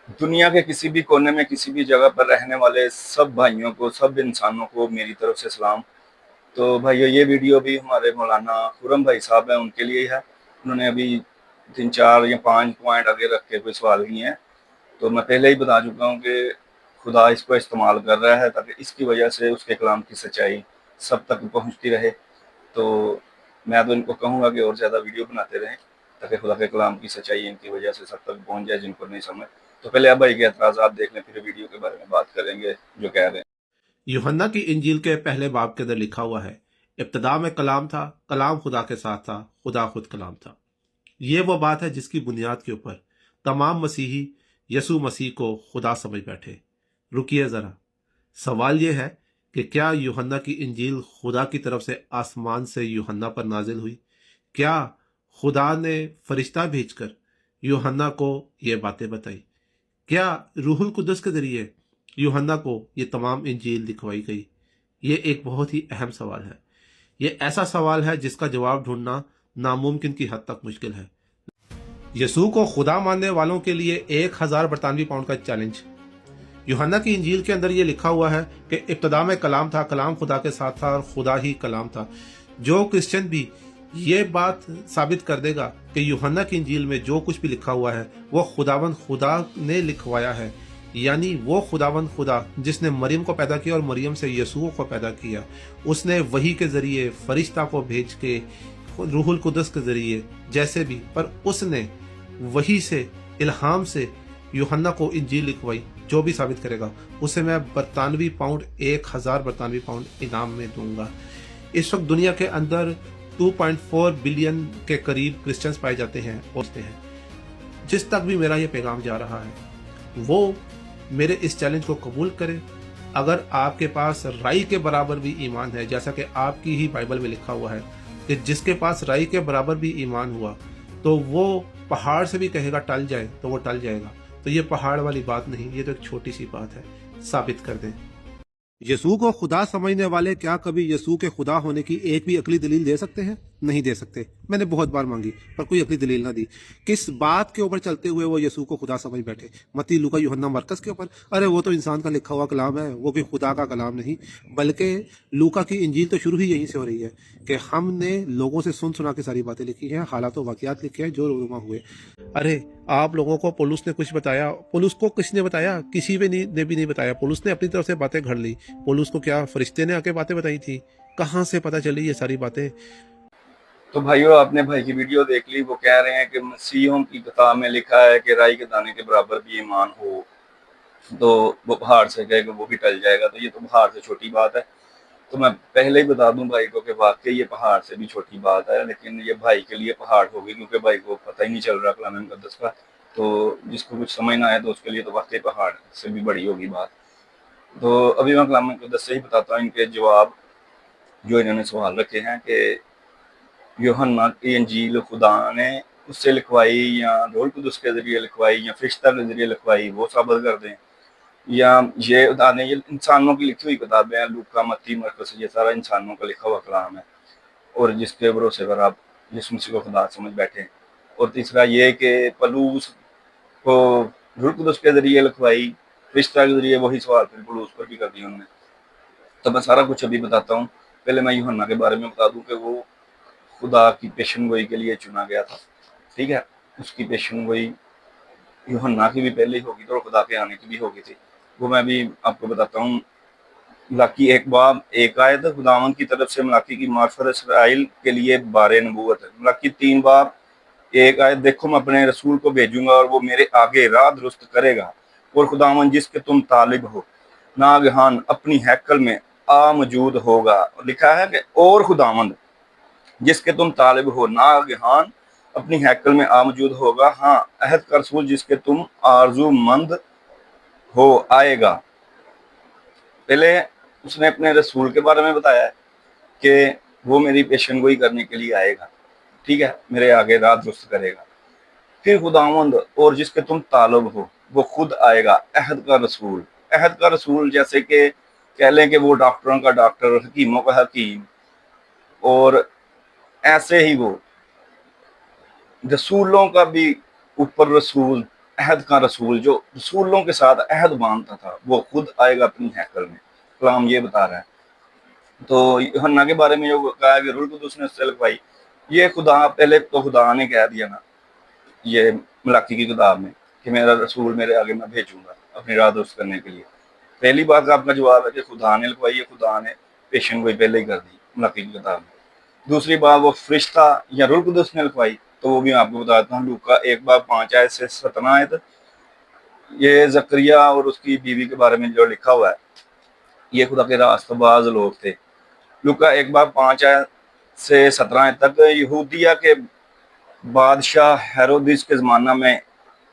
دنیا کے کسی بھی کونے میں کسی بھی جگہ پر رہنے والے سب بھائیوں کو، سب انسانوں کو میری طرف سے سلام۔ تو بھائیو، یہ ویڈیو بھی ہمارے مولانا خرم بھائی صاحب ہیں ان کے لیے ہے۔ انہوں نے ابھی 3 4 یا 5 پوائنٹ آگے رکھ کے کوئی سوال کیے ہیں، تو میں پہلے ہی بتا چکا ہوں کہ خدا اس کو استعمال کر رہا ہے تاکہ اس کی وجہ سے اس کے کلام کی سچائی سب تک پہنچتی رہے۔ تو میں تو ان کو کہوں گا کہ اور زیادہ ویڈیو بناتے رہیں تاکہ خدا کے کلام کی سچائی ان کی وجہ سے سب تک پہنچ جائے جن کو نہیں سمجھ۔ تو پہلے اب بھائی کے اعتراضات دیکھ لیں، پھر ویڈیو کے بارے میں بات کریں گے جو کہہ رہے ہیں۔ یوحنا کی انجیل کے پہلے باب کے اندر لکھا ہوا ہے، ابتدا میں کلام تھا، کلام خدا کے ساتھ تھا، خدا خود کلام تھا۔ یہ وہ بات ہے جس کی بنیاد کے اوپر تمام مسیحی یسوع مسیح کو خدا سمجھ بیٹھے۔ رکیے ذرا، سوال یہ ہے کہ کیا یوحنا کی انجیل خدا کی طرف سے آسمان سے یوحنا پر نازل ہوئی؟ کیا خدا نے فرشتہ بھیج کر یوحنا کو یہ باتیں بتائی؟ کیا روح القدس کے ذریعے یوحنا کو یہ تمام انجیل لکھوائی گئی؟ یہ ایک بہت ہی اہم سوال ہے۔ یہ ایسا سوال ہے جس کا جواب ڈھونڈنا ناممکن کی حد تک مشکل ہے۔ یسوع کو خدا ماننے والوں کے لیے 1000 برطانوی پاؤنڈ کا چیلنج۔ یوحنا کی انجیل کے اندر یہ لکھا ہوا ہے کہ ابتدا میں کلام تھا، کلام خدا کے ساتھ تھا اور خدا ہی کلام تھا۔ جو کرسچن بھی یہ بات ثابت کر دے گا کہ یوحنا کی انجیل میں جو کچھ بھی لکھا ہوا ہے وہ خداوند خدا نے لکھوایا ہے، یعنی وہ خداوند خدا جس نے مریم کو پیدا کیا اور مریم سے یسوع کو پیدا کیا، اس نے وحی کے ذریعے فرشتہ کو بھیج کے، روح القدس کے ذریعے جیسے بھی، پر اس نے وحی سے، الہام سے یوحنا کو انجیل لکھوائی۔ جو بھی ثابت کرے گا اسے میں برطانوی پاؤنڈ 1000 برطانوی پاؤنڈ انعام میں دوں گا۔ اس وقت دنیا کے اندر 2.4 بلین کے قریب کرسچنز پائے جاتے ہیں اور جس تک بھی میرا یہ پیغام جا رہا ہے وہ میرے اس چیلنج کو قبول کرے۔ اگر آپ کے پاس رائی کے برابر بھی ایمان ہے، جیسا کہ آپ کی ہی بائبل میں لکھا ہوا ہے کہ جس کے پاس رائی کے برابر بھی ایمان ہوا تو وہ پہاڑ سے بھی کہے گا ٹل جائے تو وہ ٹل جائے گا، تو یہ پہاڑ والی بات نہیں، یہ تو ایک چھوٹی سی بات ہے۔ ثابت کر دیں۔ یسوع کو خدا سمجھنے والے کیا کبھی یسوع کے خدا ہونے کی ایک بھی عقلی دلیل دے سکتے ہیں؟ نہیں دے سکتے۔ میں نے بہت بار مانگی پر کوئی عقلی دلیل نہ دی۔ کس بات کے اوپر چلتے ہوئے وہ یسوع کو خدا سمجھ بیٹھے؟ متی، لوکا، یوحنا، مرکز کے اوپر؟ ارے وہ تو انسان کا لکھا ہوا کلام ہے، وہ بھی خدا کا کلام نہیں۔ بلکہ لوکا کی انجیل تو شروع ہی یہیں سے ہو رہی ہے کہ ہم نے لوگوں سے سنا کے ساری باتیں لکھی ہیں، حالات و واقعات لکھے ہیں جو رونما ہوئے۔ ارے آپ لوگوں کو پولس نے کچھ بتایا؟ پولس کو کس نے بتایا؟ کسی بھی نے بھی نہیں بتایا۔ پولس نے اپنی طرف سے باتیں گھڑ لی۔ پولس کو کیا فرشتے نے آ کے باتیں بتائی تھی؟ کہاں سے پتہ چلی یہ ساری باتیں؟ تو بھائیو، آپ نے بھائی کی ویڈیو دیکھ لی، وہ کہہ رہے ہیں کہ مسیحوں کی کتاب میں لکھا ہے کہ رائی کے دانے کے برابر بھی ایمان ہو تو وہ پہاڑ سے کہے کہ وہ بھی ٹل جائے گا، تو یہ تو پہاڑ سے چھوٹی بات ہے۔ تو میں پہلے ہی بتا دوں بھائی کو کہ واقعی یہ پہاڑ سے بھی چھوٹی بات ہے، لیکن یہ بھائی کے لیے پہاڑ ہوگی کیونکہ بھائی کو پتہ ہی نہیں چل رہا کلام مقدس کا، تو جس کو کچھ سمجھ نہ آئے تو اس کے لیے تو واقعی پہاڑ سے بھی بڑی ہوگی بات۔ تو ابھی میں کلام مقدس سے ہی بتاتا ہوں ان کے جواب جو انہوں نے سوال رکھے ہیں کہ یوحنا کی انجیل خدا نے اس سے لکھوائی یا روح القدس کے ذریعے لکھوائی یا فرشتہ کے ذریعے لکھوائی، وہ ثابت کر دیں، یا یہ بتا دیں یہ انسانوں کی لکھی ہوئی کتابیں ہیں، لوکا، متی، مرکز، یہ سارا انسانوں کا لکھا ہوا کلام ہے اور جس کے بھروسے پر آپ یسوع مسیح کو خدا سمجھ بیٹھے۔ اور تیسرا یہ کہ پلوس کو روح القدس کے ذریعے لکھوائی، فرشتہ کے ذریعے، وہی سوال پھر پلوس پر بھی کر دیا انہوں نے۔ تو میں سارا کچھ ابھی بتاتا ہوں۔ پہلے میں یوحنا کے بارے میں بتا دوں کہ وہ خدا کی پیشن گوئی کے لیے چنا گیا تھا، ٹھیک ہے۔ اس کی پیشن گوئی یوحنا کی بھی پہلے ہی ہوگی تھی اور خدا کے آنے کی بھی ہوگی تھی، وہ میں بھی آپ کو بتاتا ہوں۔ ملاکی 1 باب 1 آیت، خداوند کی طرف سے ملاکی کی معرفت اسرائیل کے لیے بار نبوت ہے۔ ملاکی 3 باب 1 آیت، دیکھو میں اپنے رسول کو بھیجوں گا اور وہ میرے آگے راہ درست کرے گا، اور خداوند جس کے تم طالب ہو ناگہان اپنی ہیکل میں آ موجود ہوگا۔ لکھا ہے کہ اور خداوند جس کے تم طالب ہو ناگہان اپنی ہیکل میں آ موجود ہوگا، ہاں عہد کا رسول جس کے تم آرزو مند ہو آئے گا۔ پہلے اس نے اپنے رسول کے بارے میں بتایا ہے کہ وہ میری پیشن گوئی کرنے کے لیے آئے گا، ٹھیک ہے، میرے آگے راہ درست کرے گا۔ پھر خداوند اور جس کے تم طالب ہو وہ خود آئے گا، عہد کا رسول۔ عہد کا رسول جیسے کہ کہہ لیں کہ وہ ڈاکٹروں کا ڈاکٹر، حکیموں کا حکیم، اور ایسے ہی وہ رسولوں کا بھی اوپر رسول عہد کا رسول جو رسولوں کے ساتھ عہد باندھتا تھا وہ خود آئے گا اپنی ہیکل میں، کلام یہ بتا رہا ہے۔ تو یوحنا کے بارے میں جو کہا کہ روح القدس نے اس سے لکھوائی، یہ خدا پہلے تو خدا نے کہہ دیا نا یہ ملاکی کی کتاب میں کہ میرا رسول میرے آگے میں بھیجوں گا اپنی راہ درست کرنے کے لیے۔ پہلی بات کا آپ کا جواب ہے کہ خدا نے لکھوائی ہے، خدا نے پیشن گوئی پہلے ہی کر دی ملاکی کی کتاب میں۔ دوسری بات وہ فرشتہ یا روح القدس نے لکھوائی، تو وہ بھی آپ کو بتاتا ہوں، لوکا 1:5 سے 17 آیت، یہ زکریا اور اس کی بیوی کے بارے میں جو لکھا ہوا ہے، یہ خدا کے راست باز لوگ تھے۔ لوکا 1:5 سے 17 تک، یہودیہ کے بادشاہ ہیرودس کے زمانہ میں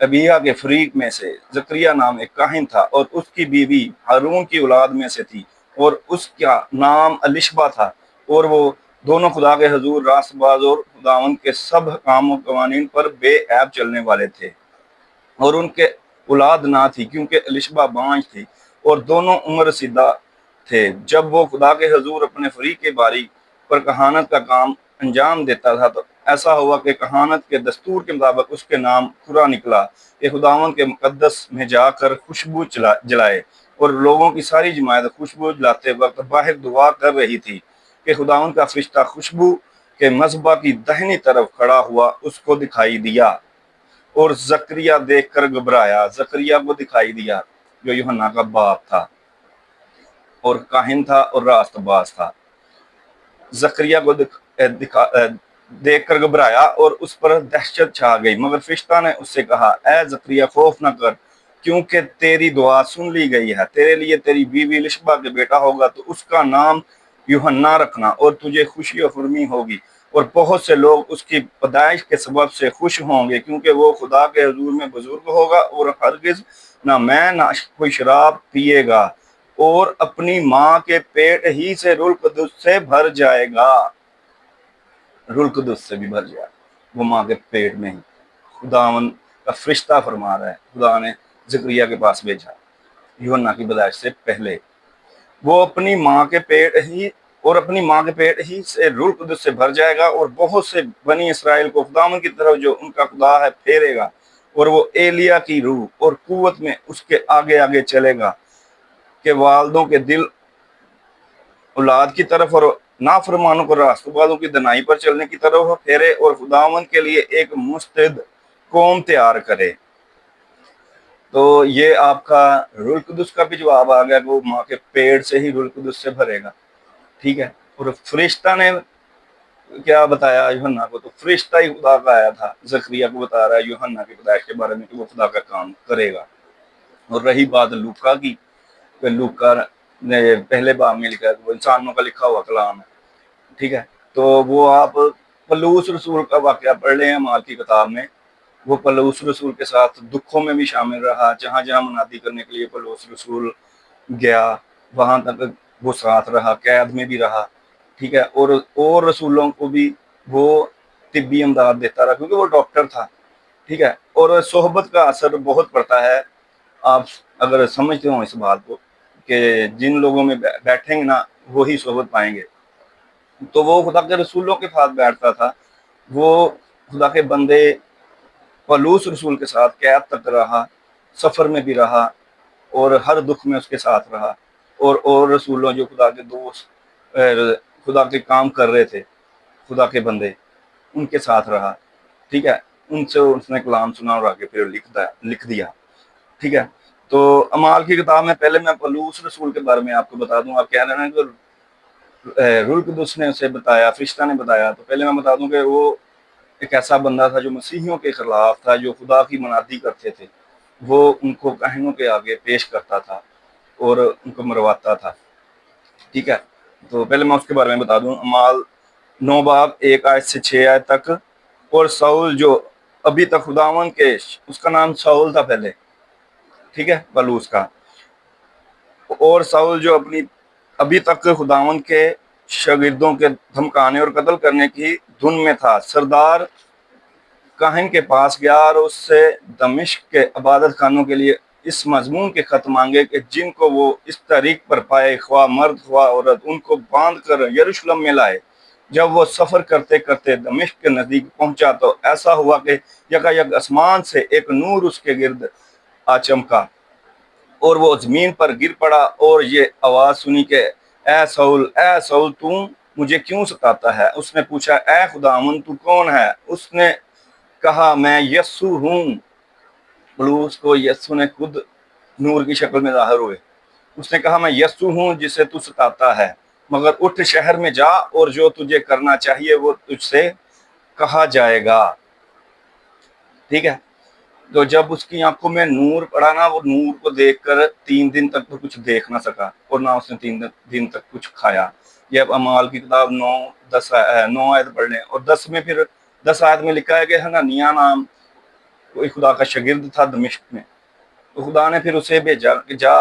ابیہ کے فریق میں سے زکریا نام ایک کاہن تھا، اور اس کی بیوی ہارون کی اولاد میں سے تھی، اور اس کا نام الشبا تھا، اور وہ دونوں خدا کے حضور راست باز اور خداوند کے سب حکام و قوانین پر بے عیب چلنے والے تھے، اور ان کے اولاد نہ تھی کیونکہ الشبا بانجھ تھی، اور دونوں عمر رسیدہ تھے۔ جب وہ خدا کے حضور اپنے فریق کے باری پر کہانت کا کام انجام دیتا تھا، تو ایسا ہوا کہ کہانت کے دستور کے مطابق اس کے نام کھرا نکلا کہ خداوند کے مقدس میں جا کر خوشبو جلائے، اور لوگوں کی ساری جماعت خوشبو جلاتے وقت باہر دعا کر رہی تھی کہ خداوند کا فرشتہ خوشبو کے مذبح کی دہنی طرف کھڑا ہوا اس کو دکھائی دیا، اور زکریا دیکھ کر گھبرایا۔ زکریا کو دکھائی دیا جو یوحنا کا باپ تھا اور کاہن تھا اور راست باز تھا۔ زکریا کو دیکھ کر گھبرایا اور اس پر دہشت چھا گئی، مگر فرشتہ نے اس سے کہا، اے زکریا خوف نہ کر، کیونکہ تیری دعا سن لی گئی ہے، تیرے لیے تیری بیوی الشبا کے بیٹا ہوگا، تو اس کا نام یوحنا رکھنا، اور تجھے خوشی و خرمی ہوگی، اور بہت سے لوگ اس کی پیدائش کے سبب سے خوش ہوں گے، کیونکہ وہ خدا کے حضور میں بزرگ ہوگا، اور ہرگز نہ میں نہ کوئی شراب پیے گا، اور اپنی ماں کے پیٹ ہی سے روح القدس سے بھر جائے گا۔ روح القدس سے بھی بھر جائے، وہ ماں کے پیٹ میں ہی۔ خداوند کا فرشتہ فرما رہا ہے، خدا نے زکریا کے پاس بھیجا یوحنا کی پیدائش سے پہلے، وہ اپنی ماں کے پیٹ ہی سے روح القدس سے بھر جائے گا، اور بہت سے بنی اسرائیل کو خداوند کی طرف جو ان کا خدا ہے پھیرے گا، اور وہ ایلیا کی روح اور قوت میں اس کے آگے آگے چلے گا کہ والدوں کے دل اولاد کی طرف اور نافرمانوں کو راست بازوں کی دنائی پر چلنے کی طرف پھیرے، اور خداوند کے لیے ایک مستعد قوم تیار کرے۔ تو یہ آپ کا روح القدس کا بھی جواب آ گیا کہ وہ ماں کے پیٹ سے ہی روح القدس سے بھرے گا، ٹھیک ہے۔ اور فرشتہ نے کیا بتایا یوحنا کو؟ تو فرشتہ ہی خدا کا آیا تھا، زکریا کو بتا رہا ہے یوحنا کی پیدائش کے بارے میں کہ وہ خدا کا کام کرے گا۔ اور رہی بات لوکا کی، کہ لوکا نے پہلے باب میں لکھا ہے وہ انسانوں کا لکھا ہوا کلام ہے، ٹھیک ہے۔ تو وہ آپ پلوس رسول کا واقعہ پڑھ لیں اعمال کی کتاب میں، وہ پلوس رسول کے ساتھ دکھوں میں بھی شامل رہا، جہاں جہاں منادی کرنے کے لیے پلوس رسول گیا وہاں تک وہ ساتھ رہا، قید میں بھی رہا، ٹھیک ہے۔ اور رسولوں کو بھی وہ طبی امداد دیتا رہا کیونکہ وہ ڈاکٹر تھا، ٹھیک ہے۔ اور صحبت کا اثر بہت پڑتا ہے، آپ اگر سمجھتے ہوں اس بات کو کہ جن لوگوں میں بیٹھیں گے نا وہی صحبت پائیں گے، تو وہ خدا کے رسولوں کے ساتھ بیٹھتا تھا، وہ خدا کے بندے پلوس رسول کے ساتھ قید تک رہا، سفر میں بھی رہا، اور ہر دکھ میں اس کے ساتھ رہا، اور رسولوں جو خدا کے دوست خدا کے کام کر رہے تھے، خدا کے بندے، ان کے ساتھ رہا، ٹھیک ہے۔ ان سے اس نے کلام سنا اور آگے پھر لکھ دیا، ٹھیک ہے۔ تو اعمال کی کتاب میں پہلے میں پلوس رسول کے بارے میں آپ کو بتا دوں، آپ کہہ رہے ہیں کہ روح القدس نے اسے بتایا، فرشتہ نے بتایا، تو پہلے میں بتا دوں کہ وہ ایک ایسا بندہ تھا جو مسیحیوں کے خلاف تھا، جو خدا کی منادی کرتے تھے، وہ ان کو کاہنوں کے آگے پیش کرتا تھا اور ان کو مرواتا تھا، ٹھیک ہے۔ تو پہلے میں اس کے بارے میں بتا دوں، اعمال 9:1 سے 6 تک، اور ساؤل جو ابھی تک خداوند کے، اس کا نام ساؤل تھا پہلے، ٹھیک ہے، پلوس کا، اور ساؤل جو ابھی تک خداوند کے شاگردوں کے دھمکانے اور قتل کرنے کی دھن میں تھا، سردار کاہن کے پاس گیا اور اس سے دمشق کے عبادت خانوں کے لیے اس مضمون کے خط مانگے کہ جن کو وہ اس طریق پر پائے، خواہ مرد خواہ عورت، ان کو باندھ کر یروشلم میں لائے، جب وہ سفر کرتے کرتے دمشق کے نزدیک پہنچا تو ایسا ہوا کہ یکایک آسمان سے ایک نور اس کے گرد آ چمکا اور وہ زمین پر گر پڑا اور یہ آواز سنی کہ اے سول تو مجھے کیوں ستاتا ہے؟ اس نے پوچھا اے خداوند تو کون ہے؟ اس نے کہا میں یسوع ہوں۔ بلوس کو یسوع نے خود نور کی شکل میں ظاہر ہوئے۔ اس نے کہا میں یسوع ہوں جسے تو ستاتا ہے، مگر اٹھ شہر میں جا اور جو تجھے کرنا چاہیے وہ تجھ سے کہا جائے گا۔ ٹھیک ہے، تو جب اس کی آنکھوں میں نور پڑا نا، وہ نور کو دیکھ کر 3 دن تک تو کچھ دیکھ نہ سکا اور نہ اس نے 3 دن تک کچھ کھایا۔ یہ اب اعمال کی کتاب 9 آیت پڑھ لیں، اور 10 میں پھر 10 آیت میں لکھا ہے کہ حنانیہ نام کوئی خدا کا شاگرد تھا دمشق میں، تو خدا نے پھر اسے بھیجا کہ جا،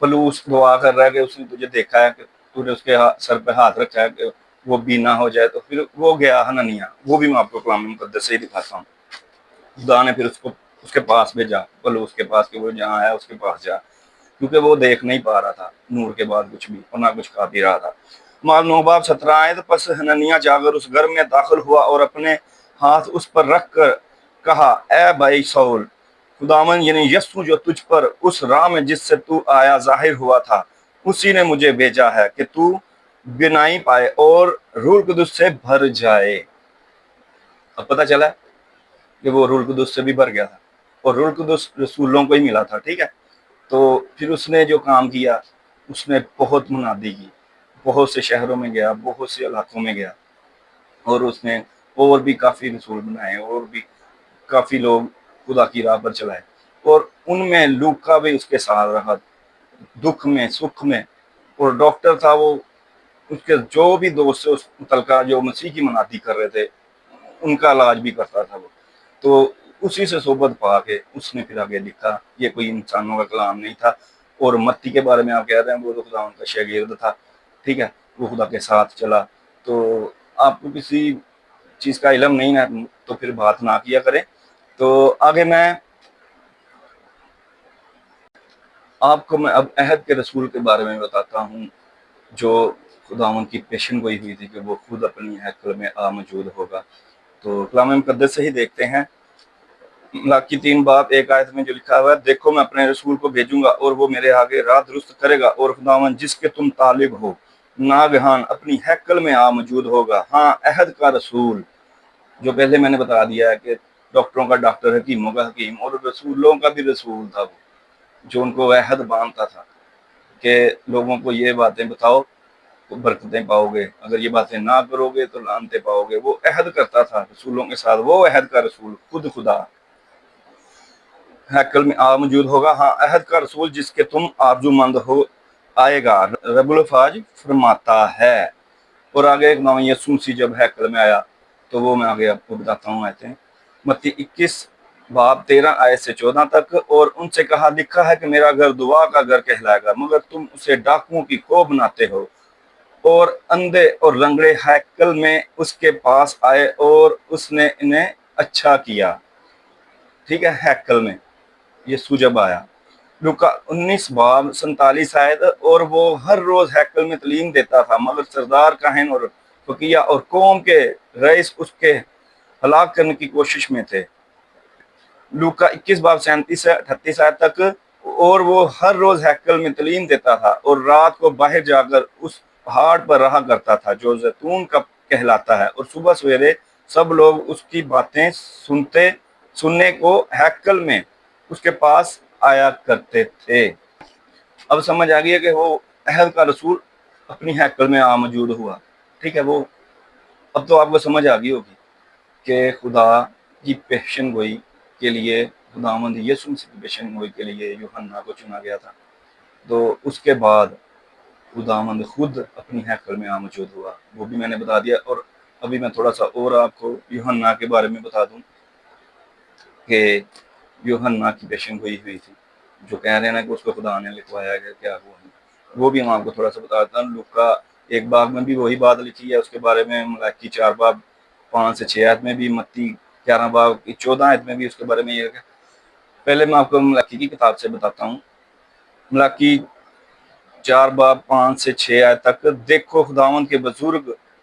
پلوس دعا کر رہا ہے کہ اس نے تجھے دیکھا ہے کہ تو نے اس کے سر پہ ہاتھ رکھا ہے کہ وہ بینا ہو جائے، تو پھر وہ گیا حنانیہ، وہ بھی میں آپ کو کلام مقدس سے ہی دکھاتا ہوں۔ خدا نے پھر اس کے پاس بھیجا، پلوس کے پاس، کہ وہ جہاں ہے اس کے پاس جا، کیونکہ وہ دیکھ نہیں پا رہا تھا نور کے بعد کچھ بھی، اور نہ کچھ کھا پی رہا تھا۔ مال 9 باب 17 آیت، پس حنانیہ جا کر اس گھر میں داخل ہوا اور اپنے ہاتھ اس پر رکھ کر کہا اے بھائی سول، خداوند یعنی یسوع جو تجھ پر اس راہ میں جس سے تو آیا ظاہر ہوا تھا، اسی نے مجھے بھیجا ہے کہ تو بینائی پائے اور روح القدس سے بھر جائے۔ اب پتہ چلا کہ وہ روح القدس سے بھی بھر گیا تھا، اور روح القدس رسولوں کو ہی ملا تھا۔ ٹھیک ہے، تو پھر اس نے جو کام کیا، اس نے بہت منادی کی، بہت سے شہروں میں گیا، بہت سے علاقوں میں گیا، اور اس نے اور بھی کافی رسول بنائے، اور بھی کافی لوگ خدا کی راہ پر چلائے، اور ان میں لوکا بھی اس کے ساتھ رہا، دکھ میں سکھ میں، اور ڈاکٹر تھا وہ، اس کے جو بھی دوست سے اس متعلقہ جو مسیح کی منادی کر رہے تھے ان کا علاج بھی کرتا تھا وہ۔ تو اسی سے صحبت پا کے اس نے پھر آگے لکھا، یہ کوئی انسانوں کا کلام نہیں تھا۔ اور متی کے بارے میں آپ کہہ رہے ہیں، وہ تو خدا ان کا شاگرد تھا، ٹھیک ہے، وہ خدا کے ساتھ چلا۔ تو آپ کو کسی چیز کا علم نہیں ہے تو پھر بات نہ کیا کریں۔ تو آگے میں آپ کو اب عہد کے رسول کے بارے میں بتاتا ہوں، جو خداوند کی پیشن گوئی ہوئی تھی کہ وہ خود اپنی ہیکل میں موجود ہوگا۔ تو کلام مقدس سے ہی دیکھتے ہیں، ملاکی 3 باب 1 آیت میں جو لکھا ہوا ہے، دیکھو میں اپنے رسول کو بھیجوں گا اور وہ میرے آگے راہ درست کرے گا، اور خداوند جس کے تم طالب ہو ناگہان اپنی ہیکل میں موجود ہوگا۔ ہاں، عہد کا رسول، جو پہلے میں نے بتا دیا ہے کہ ڈاکٹروں کا ڈاکٹر، حکیموں کا حکیم، اور رسولوں کا بھی رسول تھا وہ، جو ان کو عہد باندھتا تھا کہ لوگوں کو یہ باتیں بتاؤ تو برکتیں پاؤ گے، اگر یہ باتیں نہ کرو گے تو لعنتیں پاؤ گے۔ وہ عہد کرتا تھا رسولوں کے ساتھ، وہ عہد کا رسول خود خدا ہیکل میں موجود ہوگا۔ ہاں، عہد کا رسول جس کے تم آرزو مند ہو آئے گا، رب الفاظ فرماتا ہے۔ اور آگے امام یسوع مسیح جب ہیکل میں آیا تو وہ میں آگے آپ کو بتاتا ہوں آیتیں، متی 21 باب 13 آیت سے 14 تک، اور ان سے کہا لکھا ہے کہ میرا گھر دعا کا گھر کہلائے گا، مگر تم اسے ڈاکوؤں کی کوہ بناتے ہو۔ اور اندھے اور لنگڑے ہیکل میں اس کے پاس آئے اور اس نے انہیں اچھا کیا۔ ٹھیک ہے، ہیکل میں یسوع جب آیا، لوکا 19 باب 47 آیت، اور وہ ہر روز ہیکل میں تعلیم دیتا تھا، مگر سردار کاہن اور فقیہ اور قوم کے رئیس اس کے ہلاک کرنے کی کوشش میں تھے۔ لوکا 21 باب 37 سے 38 آیت تک، اور وہ ہر روز ہیکل میں تعلیم دیتا تھا اور رات کو باہر جا کر اس پہاڑ پر رہا کرتا تھا جو زیتون کا کہلاتا ہے، اور صبح سویرے سب لوگ اس کی باتیں سننے کو ہیکل میں اس کے پاس آیا کرتے تھے۔ اب سمجھ آ گئی ہے کہ وہ عہد کا رسول اپنی ہیکل میں موجود ہوا۔ ٹھیک ہے، وہ اب تو آپ کو سمجھ آ گئی ہوگی کہ خدا کی پیشن گوئی کے لیے، خداوند یسوع مسیح کی پیشن گوئی کے لیے یوحنا کو چنا گیا تھا۔ تو اس کے بعد خداوند خود اپنی ہیکل میں موجود ہوا، وہ بھی میں نے بتا دیا۔ اور ابھی میں تھوڑا سا اور آپ کو یوحنا کے بارے میں بتا دوں کہ یوحنا کی پیشن گوئی ہوئی تھی، جو کہہ رہے ہیں نا کہ اس کو خدا نے لکھوایا کہ کیا ہوا ہے، وہ بھی میں آپ کو تھوڑا سا بتاتا ہوں۔ لوکا 1 باب میں بھی وہی بات لکھی ہے اس کے بارے میں، ملاکی 4 باب 5 سے 6 آیت میں بھی، متی 11 باب 14 آیت میں بھی اس کے بارے میں یہ ہے۔ پہلے میں آپ کو ملاکی کی کتاب سے بتاتا ہوں، ملاکی 4 باب 5 سے 6 آیت تک، دیکھو خداوند کے بزرگ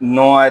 9